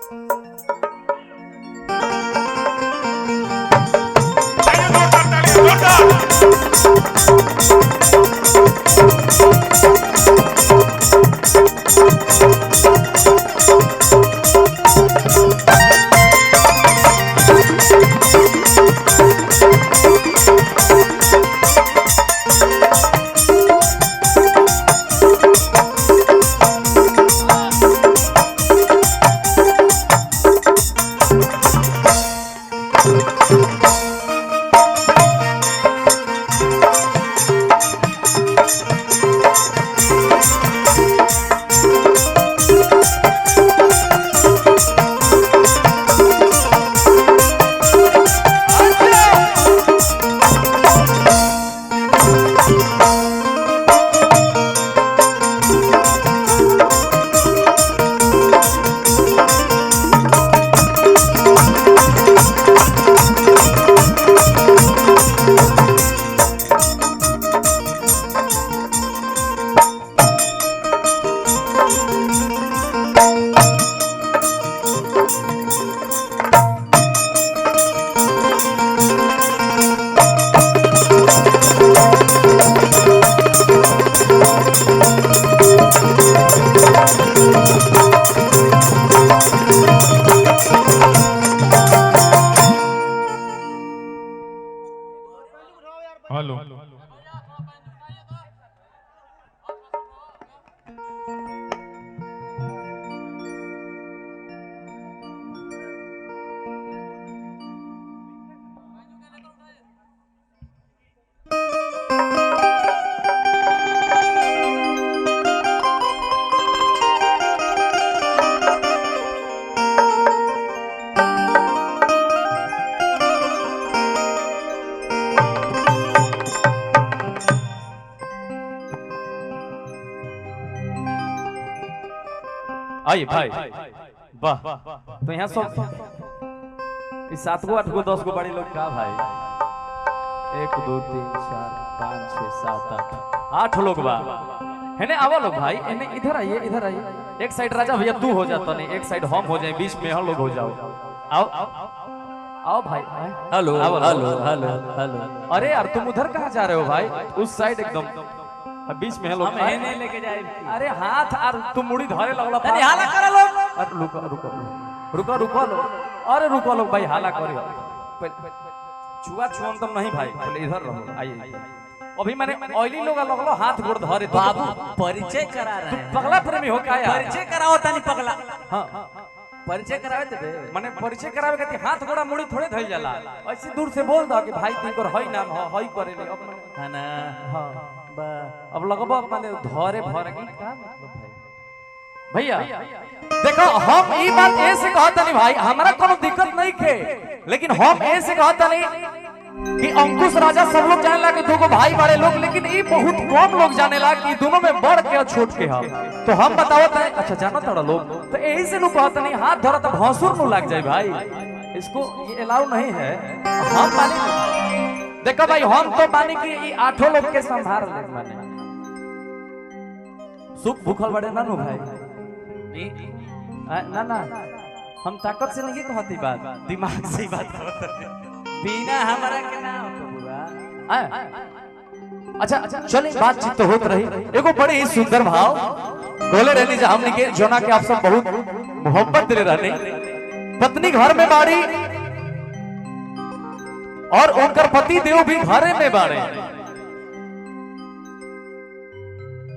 Hello आइए भाई वाह। तो यहाँ सब 7 गो 8 गो 10 गो बड़े लोग का भाई 1 2 3 4 5 6 7 8 लोग बा है ने। आवा लोग भाई इधर आइए इधर आइए। एक साइड राजा भैया तू हो जाता नहीं, एक साइड हम हो जाए, बीच में हम लोग हो जाओ। आओ आओ भाई। Hello hello hello hello. अरे यार तुम उधर कहाँ जा रहे हो भाई? उस साइड एकदम बीच में लोग नहीं लेके जाए। अरे हाथ और तुम मुड़ी धरे लगला। अरे हाला करा लोग। अरे रुको रुको रुको रुको लो। अरे रुको लोग भाई हाला करियो। छुआ छुअम तुम नहीं भाई, पहले इधर रहो। आइए अभी मैंने ऑयली लोग लगलो हाथ गोड़ धरे। बाबू परिचय करा रहा है। पगला प्रेमी हो क्या यार? परिचय कराओ तानी पगला। हां परिचय करावे दे। माने परिचय करावे के हाथ गोड़ा मुड़ी थोड़े धइल जाला। ऐसे दूर से बोल दो कि भाई तिनकर हई नाम हो हई करेले। अब है ना। हां अब लगबा माने धरे भर की का मतलब भाई? भैया देखो हम ई बात ऐसे कहता नहीं भाई, हमरा कोनो दिक्कत नहीं के, लेकिन हम ऐसे कहता नहीं कि अंकुश राजा सब लोग जाने लगे दोगो भाई बड़े लोग, लेकिन ई बहुत कम लोग जाने ला कि दोनों में बड़ के और छोट के हम। तो हम बतावत है अच्छा जानो तड़ा लोग, तो यही से लोग कहता नहीं हाथ धरा तो भौंसुर नु लग जाए भाई, इसको ये अलाउ नहीं है। हम माने देखो भाई हम तो माने कि ई 8 लोग के संभाल ले माने सुख भूखल बड़े ना नु भाई। ना ना हम ताकत से नहीं कहती बात, दिमाग से ही बात करते। बिना हमारा के ना बुआ। अच्छा चलिए बातचीत तो होत रही। एगो बड़ी ही सुंदर भाव बोले रहनी जा हमनी के जोना के आप सब बहुत मोहब्बत दे रहनी। पत्नी घर में बाड़ी और उनकर पति देव भी घरे में बाड़े।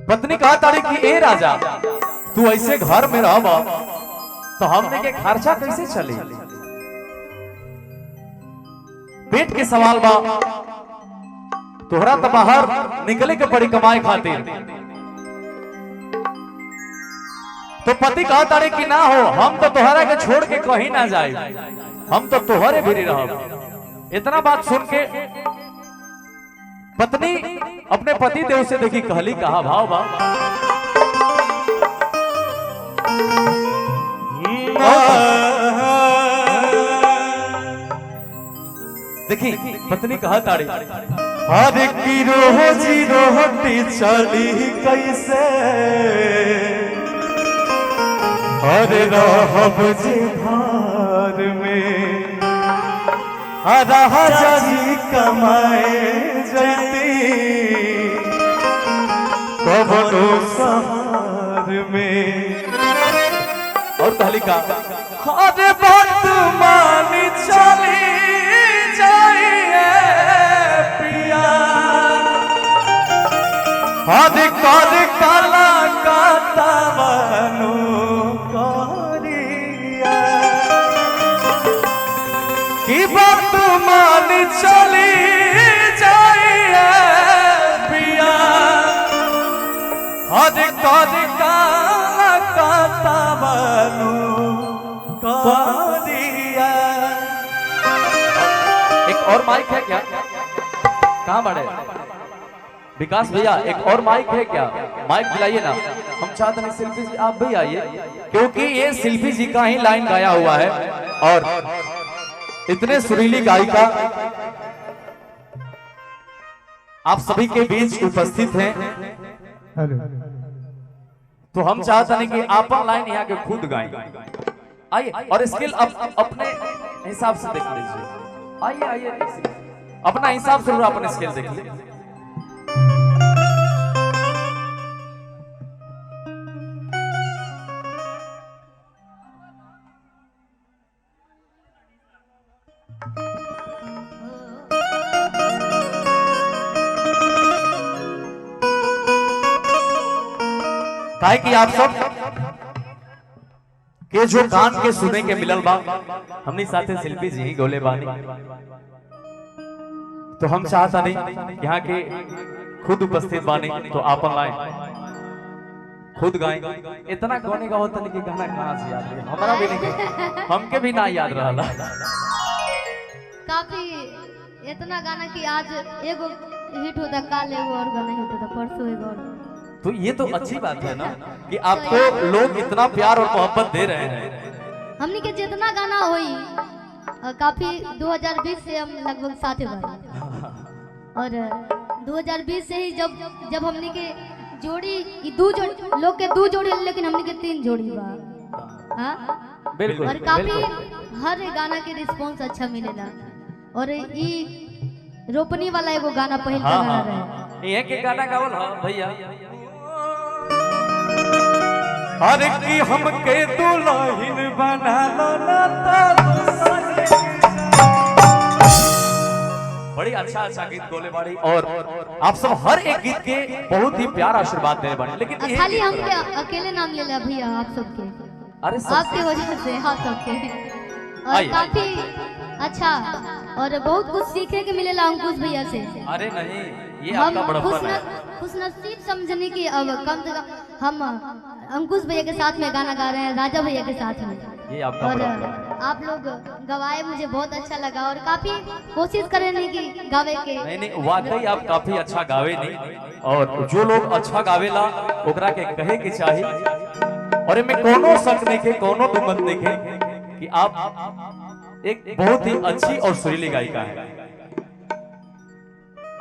पत्नी कहा ताड़ी कि ए राजा तू ऐसे घर में रह तो हमने के खर्चा कैसे चले? पेट के सवाल बा, तोहरा तो बाहर निकले के पड़ी कमाए खातिर। तो पति कहा तारे कि ना हो हम तो तोहरा के छोड़ के कहीं ना जाए, हम तो तोहरे भी रह। इतना बात सुन के पत्नी अपने पति देव से देखी कहली कहा भाव बा देखी पत्नी कहा ताड़ी हर की रोजी रोटी चली कैसे अरे रहब जे घर में राजा जी कमाए जती कबनो शहर में। और कहली का अरे बात मानी चली जाइए पिया अरे कर काला काता बनो करिया की बात मानी चली जाइए पिया अरे कर काला काता बनो करिया। एक और माइक है क्या? कहाँ बड़े विकास भैया, एक और माइक है क्या? माइक दिलाइए ना, हम चाहते हैं शिल्पी जी आप भी आइए, क्योंकि ये शिल्पी जी का ही लाइन गाया हुआ है और इतने सुरीली गायिका आप सभी के बीच उपस्थित हैं, तो हम चाहते हैं कि आप लाइन यहाँ के खुद गाएं। आइए और स्किल अपने हिसाब से देख लीजिए। आइए आइए अपना हिसाब से अपने स्किल देख लीजिए। काहे कि आप सब के जो कान के सुने के मिलल बा हमनी साथे शिल्पी जी ही गोले बानी, तो हम चाहता नहीं यहाँ के खुद उपस्थित बानी तो आपन लाए खुद गाएं। इतना गाने का होता नहीं कि गाना कहाँ से याद है, हमारा भी नहीं, हमके भी ना याद रहा। काफी इतना गाना कि आज एगो हिट होता, काल एगो और गाना हिट होता, परसों एगो और। तो ये तो अच्छी बात है ना कि आपको लोग इतना प्यार और मोहब्बत दे रहे हैं। हमनी के जितना गाना होई काफी 2020 से हम लगभग साथ ही बानी और 2020 से ही जब हमनी के जोड़ी दो जोड़ी लोग के दो जोड़ी, लेकिन हमनी के 3 जोड़ी बा। हाँ बिल्कुल। और काफी हर गाना के रिस्पांस अच्छा मिलेला और ई रोपनी वाला एगो गाना पहले गाना रहे, ये के गाना गावल हां भैया। अरे की हमके दुल्हन बना लो ना बड़ी अच्छा गीत गोले बाड़ी और आप सब हर एक गीत के बहुत ही प्यार आशीर्वाद दे बाड़ी, लेकिन ये खाली हम अकेले नाम ले लिया भैया आप सबके, अरे आपके वजह से हाँ सबके। और काफी अच्छा और बहुत कुछ सीखने के मिलेला अंकुश भैया से। अरे नहीं ये आपका बड़प्पन है। खुश नसीब समझने की अब कम से कम हम अंकुश भैया के साथ में गाना गा रहे हैं, राजा भैया के साथ में, ये आपका और बड़प्पन। आप लोग गवाए, मुझे बहुत अच्छा लगा और काफी कोशिश करें कि गावे के। नहीं वाकई आप काफी अच्छा गावे नहीं, और जो लोग अच्छा गावेला ओकरा के कहे के चाहिए, और इनमें कोनो शक नहीं के, कोनो दुमत नहीं के कि आप एक बहुत ही अच्छी और सुरीली गायिका है।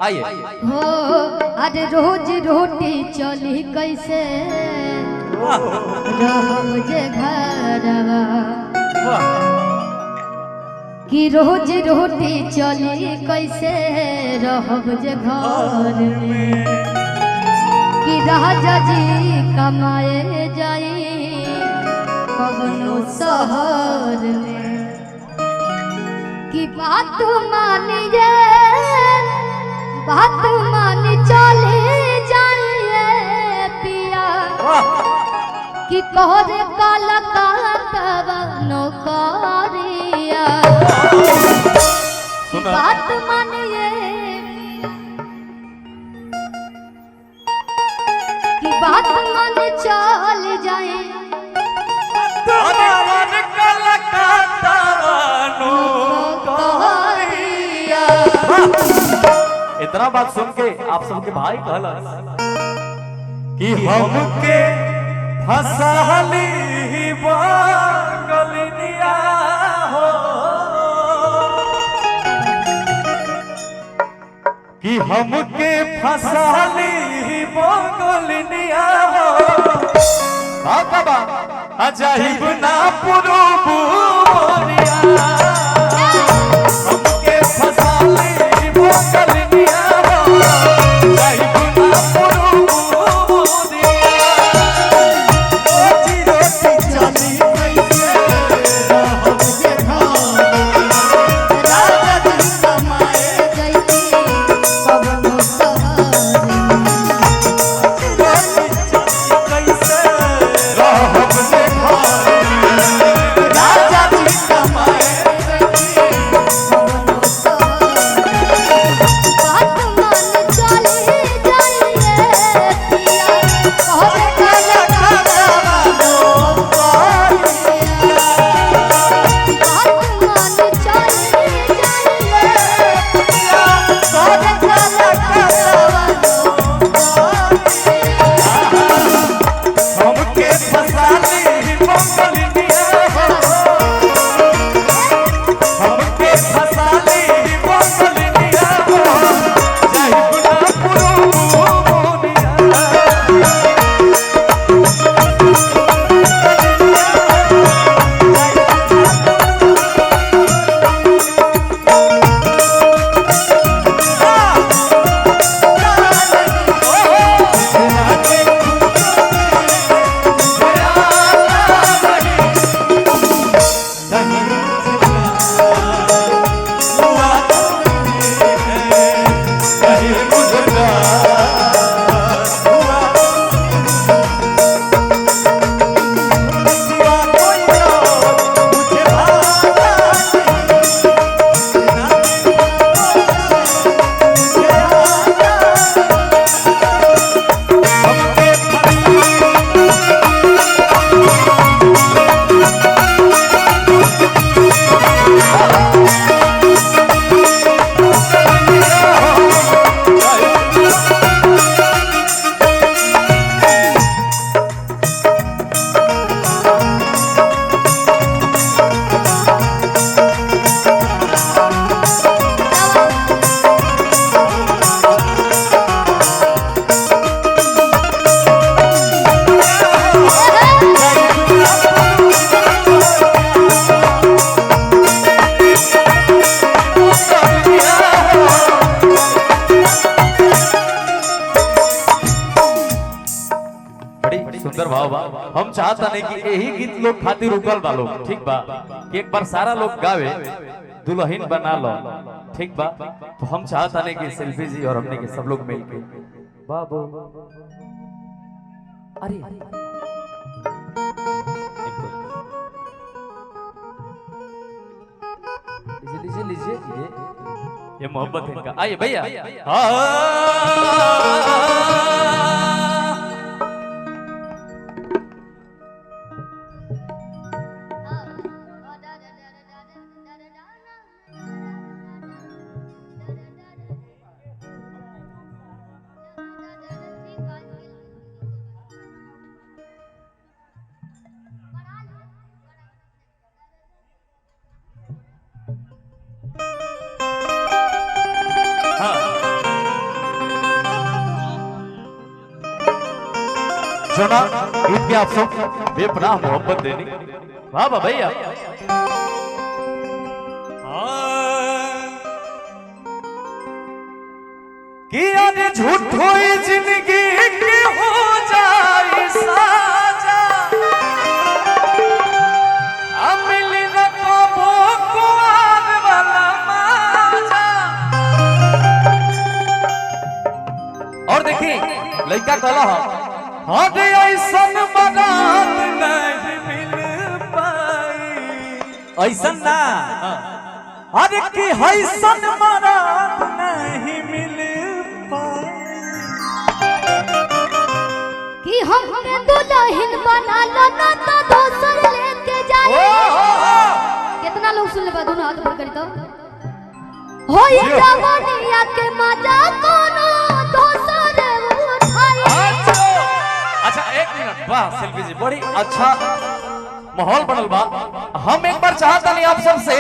आइए हो आज रोज रोटी चली कैसे रहब जे घरवा, कि रोज रोटी चली कैसे रहब जे घर में, कि राजा जी कमाए जाई कवनो शहर में, कि बात मानिए बात मानी चले जाइए पिया, कि कहरे काला कातवा नौकरिया, बात मानिए कि बात मानी चल जाए इतना बात सुन के आप सबके भाई कहला कि हमके फसाली बंगलिया हो, कि हमके फसाली बंगलिया हो, अजाइब ना पुरो बोरिया हमके फसाले बोकलनिया अजाइब ना पुरो बोरिया रोटी रोटी चली कैसे रहब के खाना राजा दिन कमाए जैती कवनो सहारे रोटी चली कैसे रहब के खाना राजा दिन कमाए कवनो सहारे बात मान चले जाइए पिया कहबे काला काला बात मान चले जाइए पिया कहबे काला काला हमके फसाले बोकलनिया हमके फसाले बोकलनिया जाइब ना पुरो बोरिया बड़ी सुंदर भाव बा। हम चाहता नहीं कि यही गीत लोग खातिर रुकल बा लोग, ठीक बा कि एक बार सारा लोग गावे दुल्हन बना लो, ठीक बा। तो हम चाहता नहीं कि सेल्फी जी और हमने के सब लोग मिल के बाबू अरे लीजिए लीजिए लीजिए ये मोहब्बत है इनका। आइए भैया सुना गीत के आप सब बेपनाह मोहब्बत देनी। वाह वाह भैया कि आज झूठ हुई जिंदगी की हो जाए साजा अमिल न कबो कुआर वाला माजा। और देखिए लड़का कहला हद ऐसन बारात नहीं मिल पाई। ऐसन ना अरे कि ऐसन बारात नहीं मिल पाई कि हमके दुल्हन बना लो ना तो दोसर लेके जाए। कितना लोग सुन ले बा दोनों हाथ ऊपर करी तो होई जवानिया के मजा कोनो दोसर उठाई। अच्छा एक मिनट, वाह सेल्फी जी बड़ी अच्छा माहौल बनल बा। हम एक बार चाहता नहीं आप सबसे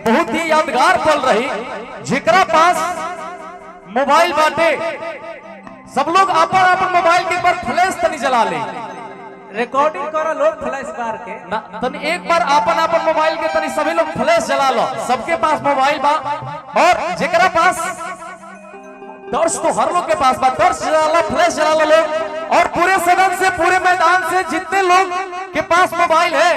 बहुत ही यादगार पल रही जेकरा पास मोबाइल बाटे सब लोग अपन अपन मोबाइल के ऊपर फ्लैश तनी जला ले। रिकॉर्डिंग करो लोग फ्लैश मार के ना तनी एक बार अपन अपन मोबाइल के तनी सभी लोग फ्लैश जला लो। सबके पास मोबाइल बा और जेकरा पास टॉर्च तो हर लोग के पास बा, टॉर्च जला लो, फ्लैश जला लो लोग। और पूरे सदन से पूरे मैदान से जितने लोग के पास मोबाइल है,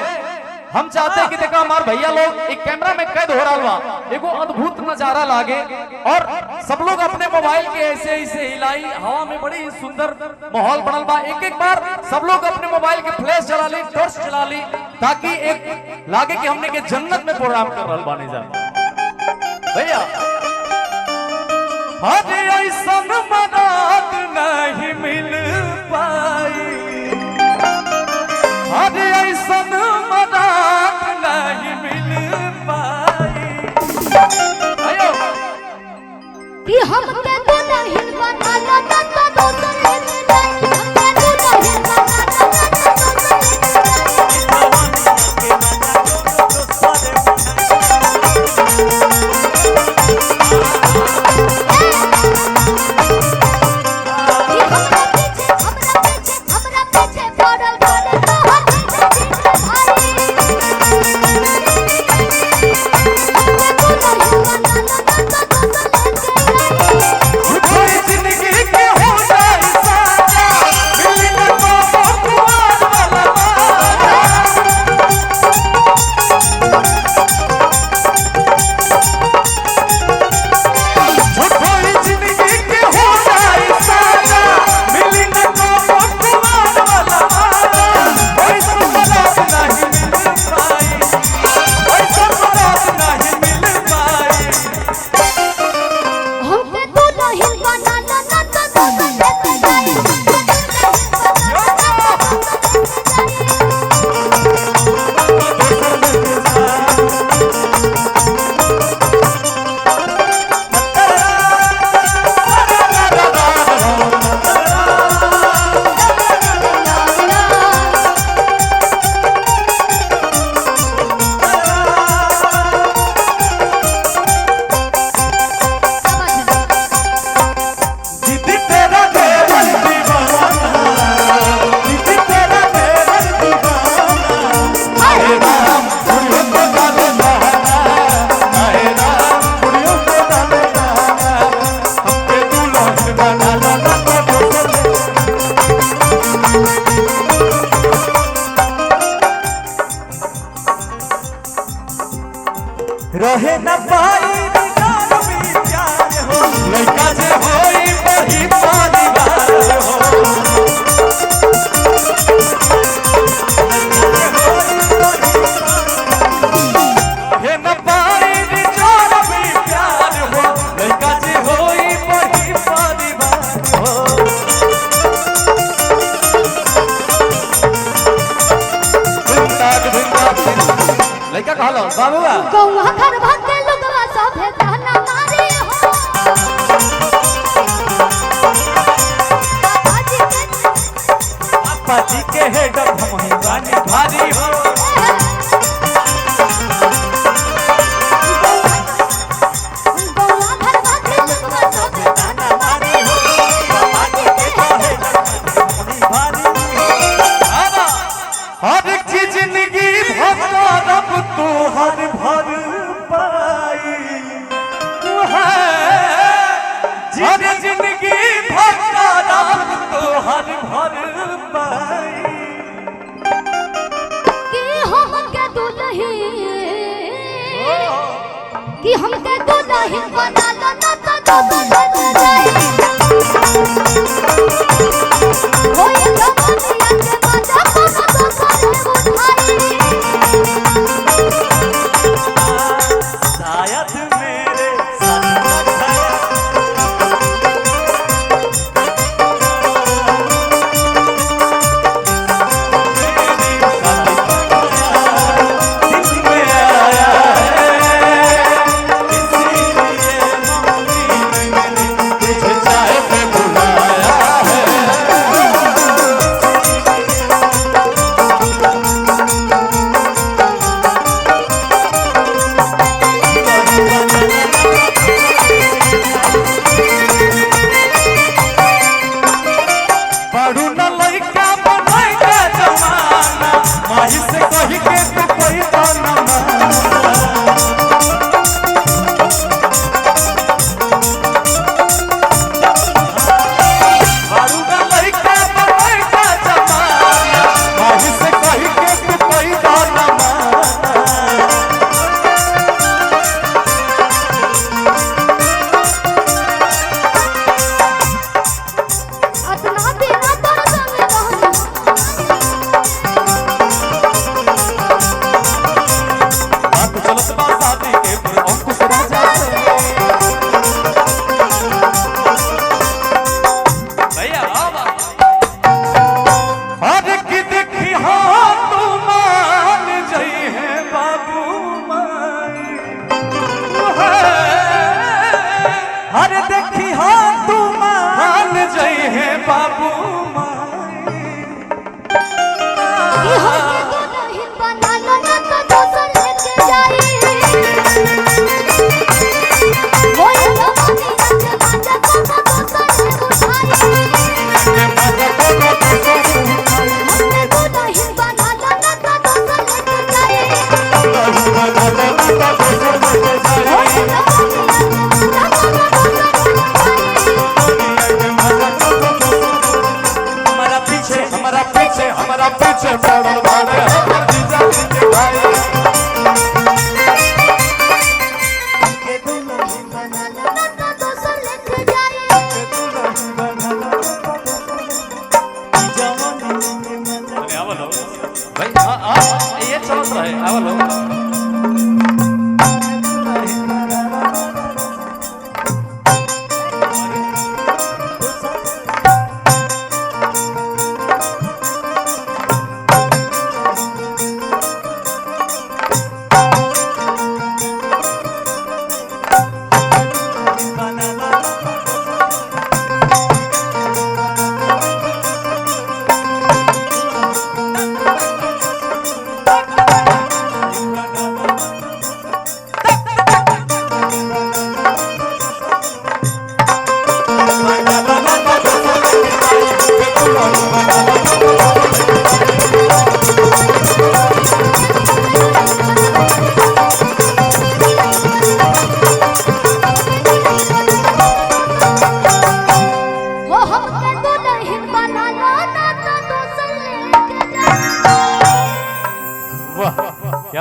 हम चाहते हैं कि देखा हमारे भैया लोग एक कैमरा में कैद हो रहा बा, एगो अद्भुत नजारा लागे और सब लोग अपने मोबाइल के ऐसे ऐसे हिलाई हवा में, बड़ी सुंदर माहौल बनल बा। एक एक बार सब लोग अपने मोबाइल के फ्लैश जला ली, टॉर्च जला ली, ताकि एक लागे कि हमने के जन्नत में प्रोग्राम कर रहा बानी जा भैया। अरे ऐसा मदद नहीं मिल पाई, अरे ऐसा मदद नहीं मिल पाई। आयो कि हम के तो नहीं बना ला ना तो दोसर ले जाए, हम के तो नहीं बना ला ना रहे न पाई प्यार हो, लड़का जे होई वही परिवार हो। रहे न पाई प्यार हो, लड़का जे होई वही परिवार हो। लड़का कहलो बाबूआ गौवा घर भागे लोगवा सभे ताना मारे हो, पापा जी के हेड हम ही गाने भारी हो। गौवा घर भागे लोगवा सभे ताना मारे हो, पापा जी के हेड हम ही भारी हो। हर चीज जिंदगी भरब तू हर भर पाई, हर जिंदगी भरब तू हर भर पाई। कि हम के दुल्ही, कि हम के दुल्ही बना ला ना तो दोसर ले जाए, होए जवानिया के मजा